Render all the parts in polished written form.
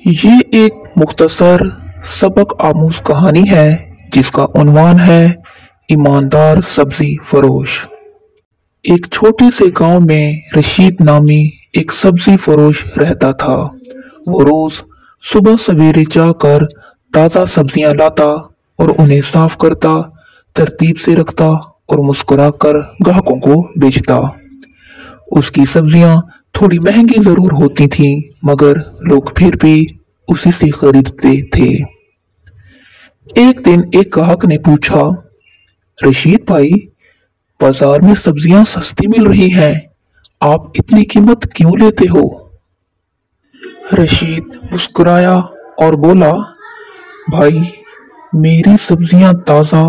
ये एक मुख्तसर सबक आमूज कहानी है जिसका उन्वान है ईमानदार सब्जी फरोश। एक छोटे से गांव में रशीद नामी एक सब्जी फरोश रहता था। वो रोज सुबह सवेरे जाकर ताज़ा सब्जियां लाता और उन्हें साफ करता, तरतीब से रखता और मुस्कुराकर ग्राहकों को बेचता। उसकी सब्जियां थोड़ी महंगी जरूर होती थीं, मगर लोग फिर भी उसी से खरीदते थे। एक दिन एक ग्राहक ने पूछा, रशीद भाई, बाजार में सब्जियां सस्ती मिल रही हैं, आप इतनी कीमत क्यों लेते हो? रशीद मुस्कुराया और बोला, भाई, मेरी सब्जियां ताज़ा,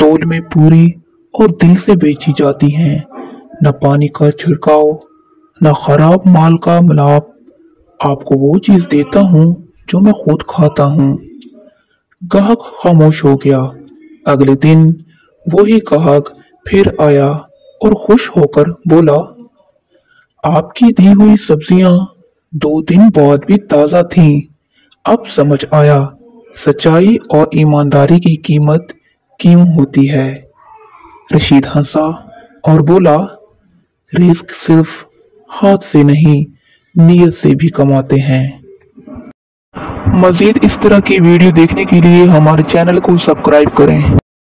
तौल में पूरी और दिल से बेची जाती हैं। न पानी का छिड़काव, न खराब माल का मिलाप। आपको वो चीज देता हूँ जो मैं खुद खाता हूँ। ग्राहक खामोश हो गया। अगले दिन वही ग्राहक फिर आया और खुश होकर बोला, आपकी दी हुई सब्जियां 2 दिन बाद भी ताज़ा थीं। अब समझ आया सच्चाई और ईमानदारी की कीमत क्यों होती है। रशीद हंसा और बोला, रिस्क सिर्फ हाथ से नहीं, नीयत से भी कमाते हैं। मजीद इस तरह की वीडियो देखने के लिए हमारे चैनल को सब्सक्राइब करें।